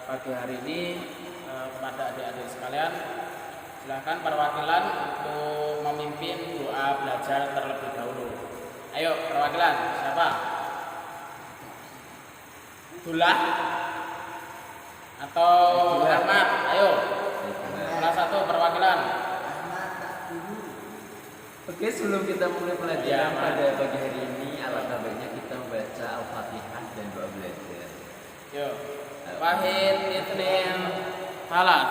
pagi hari ini kepada adik-adik sekalian, silahkan perwakilan untuk memimpin doa belajar terlebih dahulu. Ayo perwakilan, siapa? Dullah atau Ahmad? Ayo, salah satu perwakilan. Oke, sebelum kita mulai pelajaran pada pagi hari ini, alangkah baiknya kita membaca Al-Fatihah dan doa belajar. Yuk, Wahid Ithnin Salat.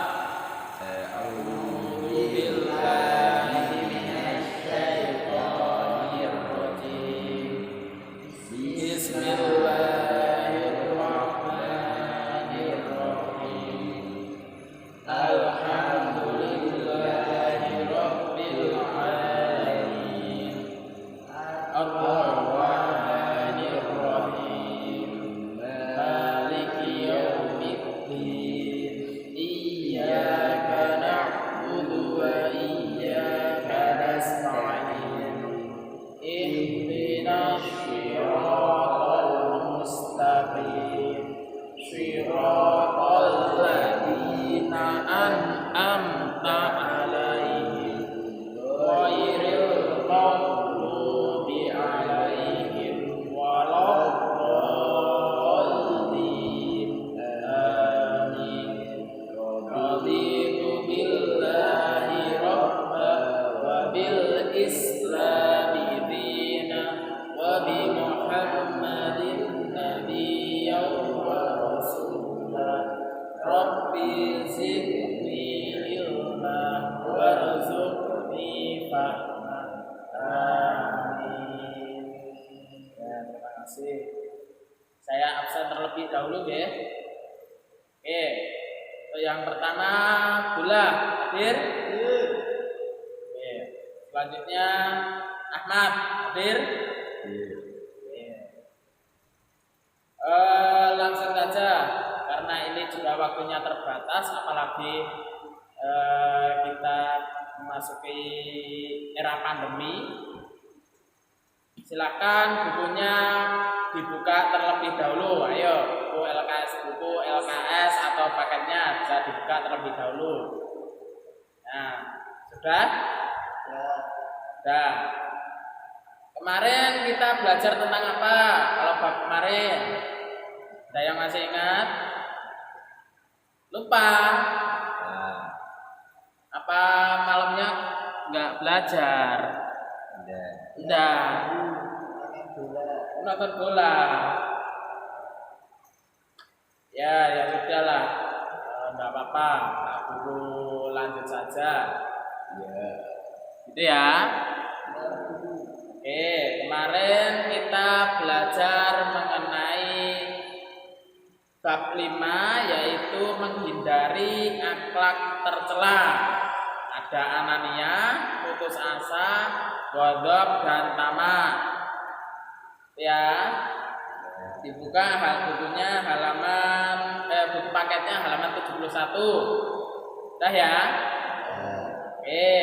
A'udzu billahi minasyaitonir rajim. Bismillahirrahmanirrahim. Alhamdulillahi rabbil alamin. Ar-Rahmanir Rahim. Maliki yaumiddin. Iyyaka na'budu wa iyyaka nasta'in. Ihdinas shiratal mustaqim. Shiratal ladzina an'amta 'alaihim ghairil maghdubi 'alaihim waladdallin. Amin. Raditu billahi rabban wa bil islami dinan wa bi Muhammadin nabiyyan wa rasulan. Rabbi zidni ilma warzuqni fahma. Amin. Ya, terima kasih. Saya absen terlebih dahulu ya. Oke. Yang pertama Dullah hadir. Oke. Selanjutnya Ahmad hadir. Langsung saja karena ini juga waktunya terbatas, apalagi kita memasuki era pandemi. Silakan bukunya dibuka terlebih dahulu. Ayo, buku LKS atau paketnya bisa dibuka terlebih dahulu. Nah, sudah? Sudah. Kemarin kita belajar tentang apa? Kalau bab kemarin, ada yang masih ingat? Lupa? Apa malamnya nggak belajar? Enggak. Nonton bola. Ya sudahlah. Enggak apa-apa. Nah, guru lanjut saja. Ya. Gitu ya. Oke, kemarin kita belajar mengenai bab 5, yaitu menghindari akhlak tercela. Ada ananiah, putus asa, ghadab dan tamak. Ya, dibuka bukunya halaman buku paketnya halaman 71. Dah ya. Oke.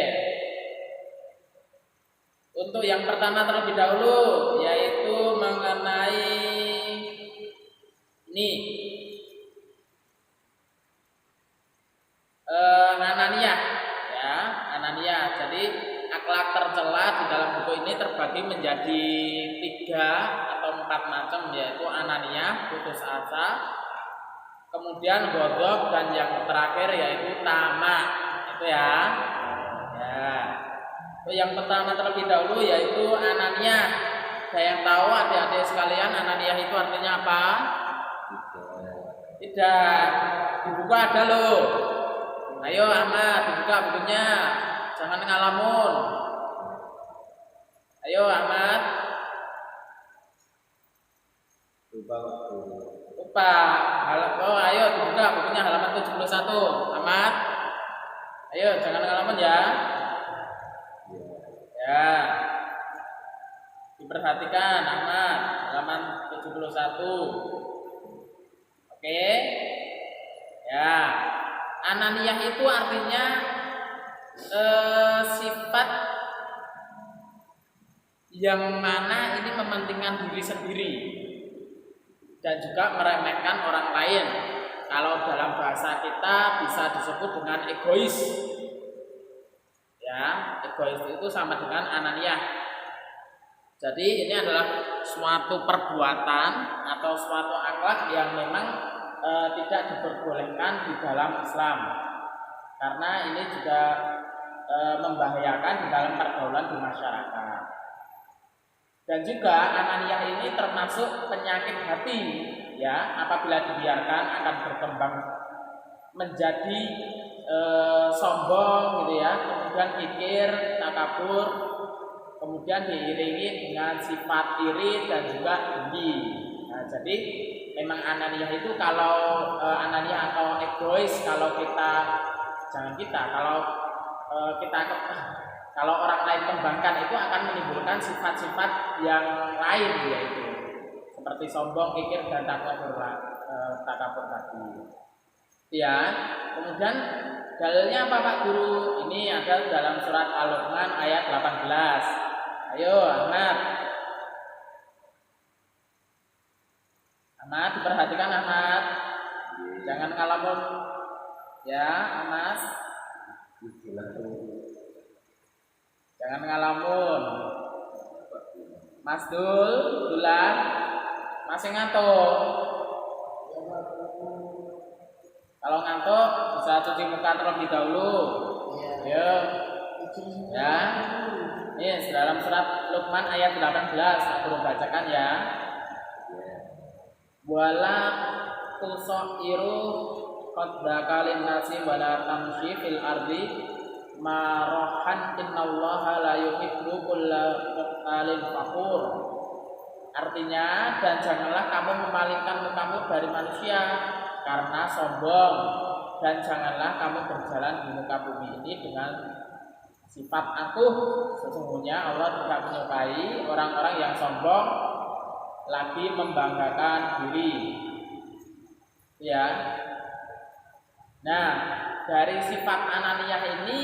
Untuk yang pertama terlebih dahulu, yaitu mengenai ini ananiah, ya, ananiah. Jadi akhlak tercela di dalam buku ini terbagi menjadi 3 atau 4 macam, yaitu ananiah, putus asa, kemudian ghadab, dan yang terakhir yaitu tamak. Itu ya. Yang pertama terlebih dahulu yaitu ananiah. Saya yang tahu adik-adik sekalian, ananiah itu artinya apa? Tidak. Di buku ada loh. Ayo Ahmad, dibuka bukunya. Jangan ngalamun. Ayo Ahmad. Lupa. Oh, ayo dibuka bukunya halaman 71. Ahmad. Ayo jangan ngalamun ya. Ya. Diperhatikan Ahmad, halaman 71. Oke. Ya. Ananiah itu artinya sifat yang mana ini mementingkan diri sendiri dan juga meremehkan orang lain. kalau dalam bahasa kita bisa disebut dengan egois. Ya, egois itu sama dengan ananiah. Jadi ini adalah suatu perbuatan atau suatu akhlak yang memang tidak diperbolehkan di dalam Islam. Karena ini juga membahayakan di dalam pergaulan di masyarakat. Dan juga ananiah ini termasuk penyakit hati, ya, apabila dibiarkan akan berkembang menjadi sombong gitu ya, kemudian kikir, takabur, kemudian diiringi dengan sifat iri dan juga dengki. Nah, jadi memang ananiah itu kalau ananiah atau egois kalau kita kalau orang lain kembangkan itu akan menimbulkan sifat-sifat yang lain, yaitu seperti sombong, kikir dan takabur tadi. Ya, kemudian dalilnya apa Pak Guru? Ini ada dalam surat Al-Luqman ayat 18. Ayo Ahmad. Ahmad, diperhatikan Ahmad. Jangan ngalamun. Ya, Ahmad. Jangan ngalamun. Mas Dulan, masih ngantuk. Kalau ngantuk bisa cuci muka terlebih dahulu. Ya. Ya. Ini dalam surat Luqman ayat 18 aku bacakan ya. Wala tusairu qaddakalin nasi wala tamshi fil ardi marahan innallaha la yuhibbu kulla mukhtalin fakhur. Artinya, dan janganlah kamu memalingkan mukamu dari manusia karena sombong, dan janganlah kamu berjalan di muka bumi ini dengan sifat angkuh. Sesungguhnya Allah tidak menyukai orang-orang yang sombong lagi membanggakan diri. Ya. Nah, dari sifat ananiah ini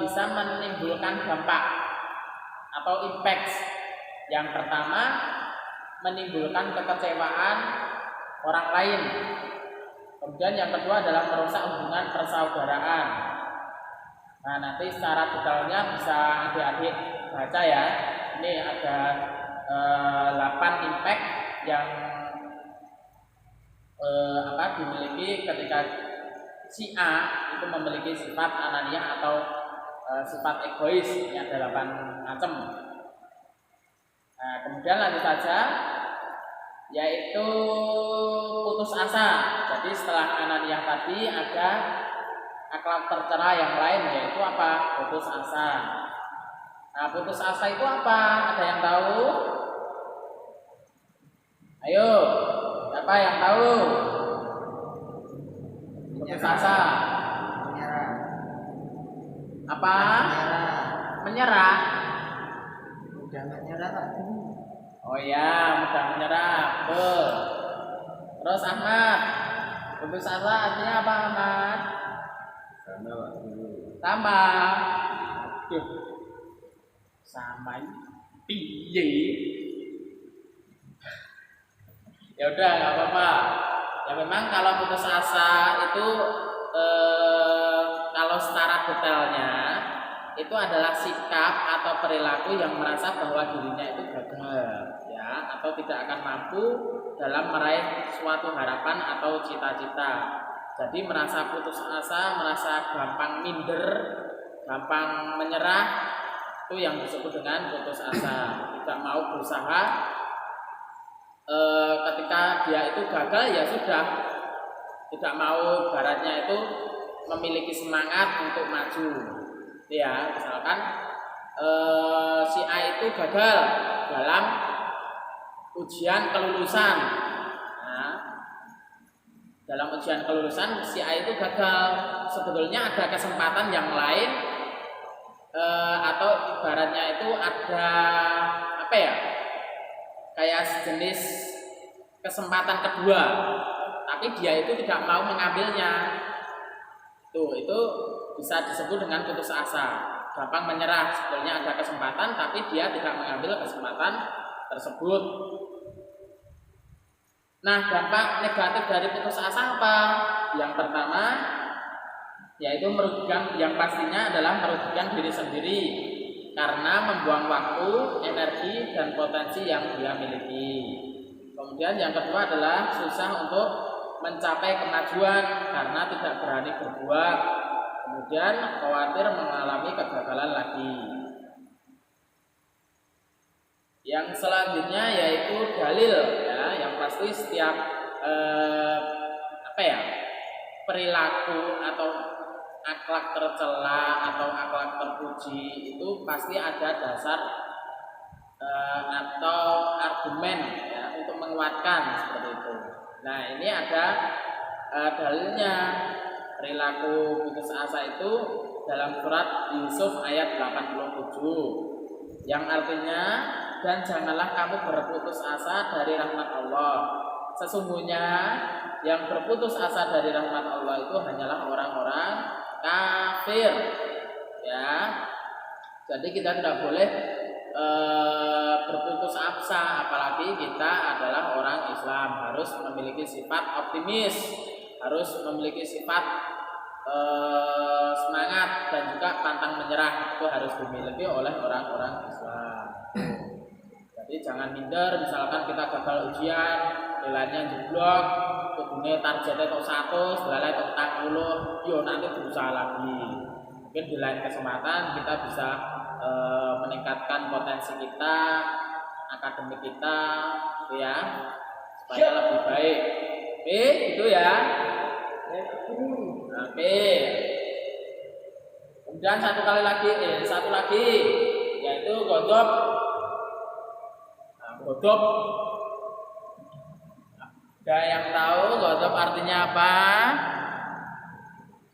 bisa menimbulkan dampak atau impact. Yang pertama, menimbulkan kekecewaan orang lain. Kemudian yang kedua adalah merusak hubungan persaudaraan. Nah, nanti secara detailnya bisa adik-adik baca ya. Ini ada 8 impact yang dimiliki ketika si A itu memiliki sifat ananiah atau sifat egois. Ini ada 8 macam. Nah, kemudian lanjut saja, yaitu putus asa. Jadi setelah ananiah tadi ada akhlak tercela yang lain, yaitu apa? Putus asa. Nah, putus asa itu apa? Ada yang tahu? Ayo, siapa yang tahu? Putus asa. Menyerah. Apa? Menyerah. Udah menyerah Pak. Oh ya, mudah menyerah. Betul. Terus Ahmad, putus asa artinya apa Ahmad? Sama. Duh. Sama piye? Ya udah, nggak apa-apa. Ya memang kalau putus asa itu kalau secara detailnya itu adalah sikap atau perilaku yang merasa bahwa dirinya itu gagal, ya, atau tidak akan mampu dalam meraih suatu harapan atau cita-cita. Jadi merasa putus asa, merasa gampang minder, gampang menyerah, itu yang disebut dengan putus asa. Tidak mau berusaha, ketika dia itu gagal ya sudah, tidak mau baratnya itu memiliki semangat untuk maju. Ya, misalkan si A itu gagal dalam ujian kelulusan. Nah, dalam ujian kelulusan si A itu gagal. Sebetulnya ada kesempatan yang lain, atau ibaratnya itu ada apa ya? Kayak sejenis kesempatan kedua, tapi dia itu tidak mau mengambilnya. Itu bisa disebut dengan putus asa, gampang menyerah. Sebetulnya ada kesempatan, tapi dia tidak mengambil kesempatan tersebut. Nah, dampak negatif dari putus asa apa? Yang pertama yaitu merugikan, yang pastinya adalah merugikan diri sendiri karena membuang waktu, energi, dan potensi yang dia miliki. Kemudian yang kedua adalah susah untuk mencapai kemajuan karena tidak berani berbuat. Kemudian khawatir mengalami kegagalan lagi. Yang selanjutnya yaitu dalil, ya, yang pasti setiap perilaku atau akhlak tercela atau akhlak terpuji itu pasti ada dasar atau argumen, ya, untuk menguatkan seperti itu. Nah, ini ada dalilnya. Perilaku putus asa itu dalam surat Yusuf ayat 87 yang artinya, dan janganlah kamu berputus asa dari rahmat Allah. Sesungguhnya yang berputus asa dari rahmat Allah itu hanyalah orang-orang kafir, ya. Jadi kita tidak boleh berputus asa, apalagi kita adalah orang Islam, harus memiliki sifat optimis, harus memiliki sifat semangat dan juga pantang menyerah. Itu harus dimiliki oleh orang-orang Islam. Jadi jangan minder, misalkan kita gagal ujian, nilainya jeblok, kudune targetnya tok 100, nilai tok 40, yo nanti berusaha lagi. Mungkin di lain kesempatan kita bisa meningkatkan potensi kita, akademik kita, gitu ya, supaya lebih baik. Oke, itu ya. Oke. Kemudian satu lagi, yaitu godop. Nah, godop. Ada yang tahu godop artinya apa?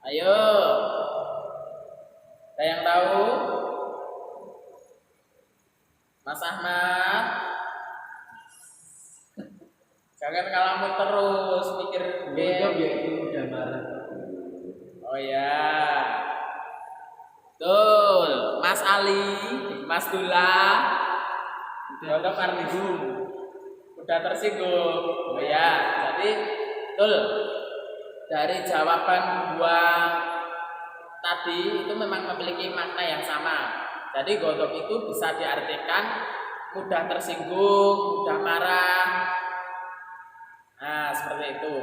Ayo. Ada yang tahu? Mas Ahmad. Jangan kalamu terus mikir Godop yaitu mudah marah. Oh ya. Betul. Mas Ali, Mas Dula. Godop artinya udah tersinggung. Oh ya. Jadi betul. Dari jawaban dua tadi itu memang memiliki makna yang sama. Jadi godop itu bisa diartikan mudah tersinggung, mudah marah. Nah, seperti itu.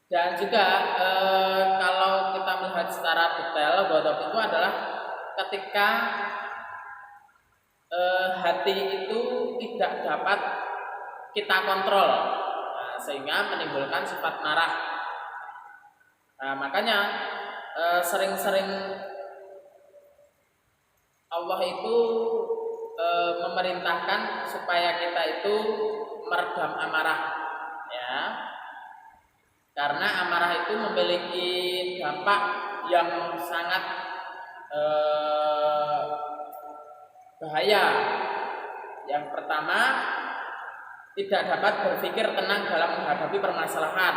Dan juga kalau kita melihat secara detail, godop itu adalah ketika hati itu tidak dapat kita kontrol, nah, sehingga menimbulkan sifat marah. Nah, makanya sering-sering Allah itu memerintahkan supaya kita itu meredam amarah, ya, karena amarah itu memiliki dampak yang sangat bahaya. Yang pertama, tidak dapat berpikir tenang dalam menghadapi permasalahan.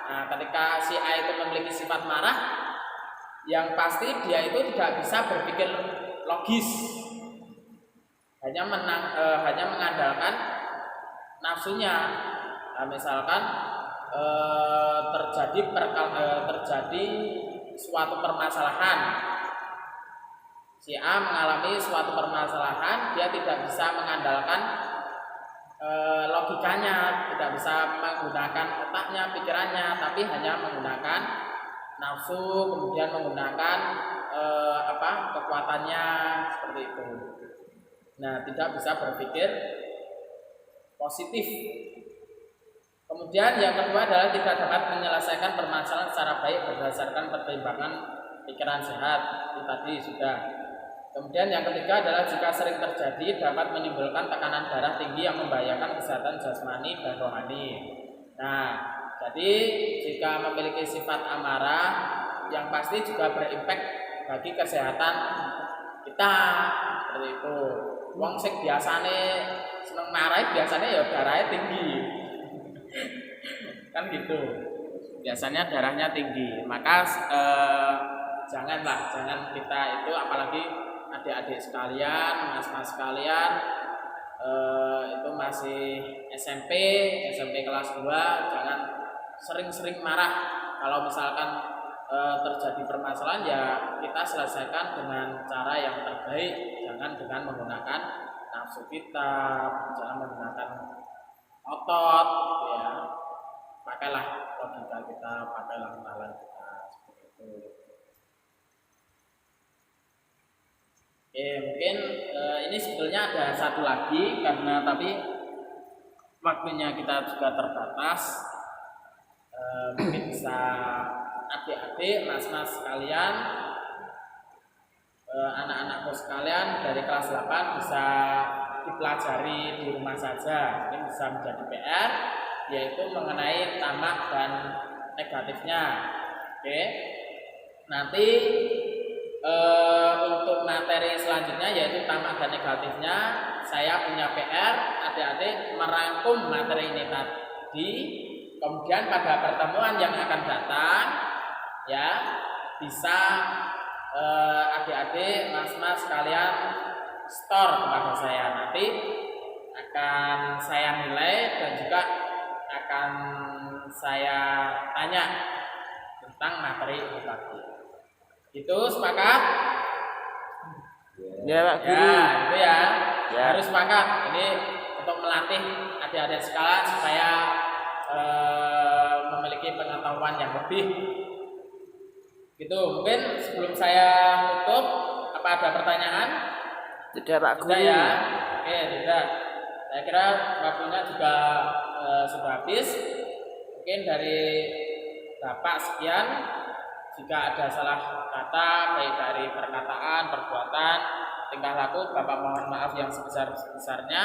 Nah, ketika si A itu memiliki sifat marah, yang pasti dia itu tidak bisa berpikir logis, hanya mengandalkan nafsunya. Nah, misalkan terjadi suatu permasalahan, si A mengalami suatu permasalahan, dia tidak bisa mengandalkan logikanya, tidak bisa menggunakan otaknya, pikirannya, tapi hanya menggunakan nafsu, kemudian menggunakan kekuatannya, seperti itu. Nah, tidak bisa berpikir positif. Kemudian yang kedua adalah tidak dapat menyelesaikan permasalahan secara baik berdasarkan pertimbangan pikiran sehat. Itu tadi sudah. Kemudian yang ketiga adalah jika sering terjadi dapat menimbulkan tekanan darah tinggi yang membahayakan kesehatan jasmani dan rohani. Nah, jadi jika memiliki sifat amarah, yang pasti juga berimpact bagi kesehatan kita, seperti itu. Wong sing biasane seneng marah, biasanya ya darahnya tinggi. Kan gitu. Biasanya darahnya tinggi. Maka jangan kita itu, apalagi adik-adik sekalian, mas-mas sekalian, itu masih SMP kelas 2, jangan sering-sering marah. Kalau misalkan terjadi permasalahan ya kita selesaikan dengan cara yang terbaik, jangan dengan menggunakan nafsu kita, jangan menggunakan otot gitu ya. Pakailah logika kita, pakailah nalar kita seperti itu. Oke, mungkin ini sebetulnya ada satu lagi tapi waktunya kita juga terbatas. Mungkin bisa adik-adik, mas-mas sekalian, anak-anakku sekalian dari kelas 8 bisa dipelajari di rumah saja. Ini bisa menjadi PR, yaitu mengenai tamak dan negatifnya. Oke, nanti untuk materi selanjutnya yaitu tamak dan negatifnya, saya punya PR adik-adik merangkum materi ini tadi. Kemudian pada pertemuan yang akan datang ya bisa adik-adik, mas-mas sekalian store kepada saya, nanti akan saya nilai dan juga akan saya tanya tentang materi ini tadi. Itu sepakat? Ya Pak Guru. Ya, itu ya. Ya. Harus sepakat. Ini untuk melatih adik-adik sekalian supaya memiliki pengetahuan yang lebih. Gitu. Mungkin sebelum saya tutup, apa ada pertanyaan? Tidak Pak Guru. Tidak ya. Oke, tidak. Saya kira waktunya juga sudah habis. Mungkin dari Bapak sekian. Jika ada salah kata baik dari perkataan, perbuatan, tingkah laku, Bapak mohon maaf yang sebesar-besarnya.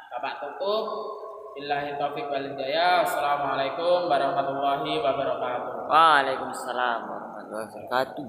Bapak tutup. Billahi taufiq wal hidayah. Assalamualaikum warahmatullahi wabarakatuh. Waalaikumsalam warahmatullahi wabarakatuh.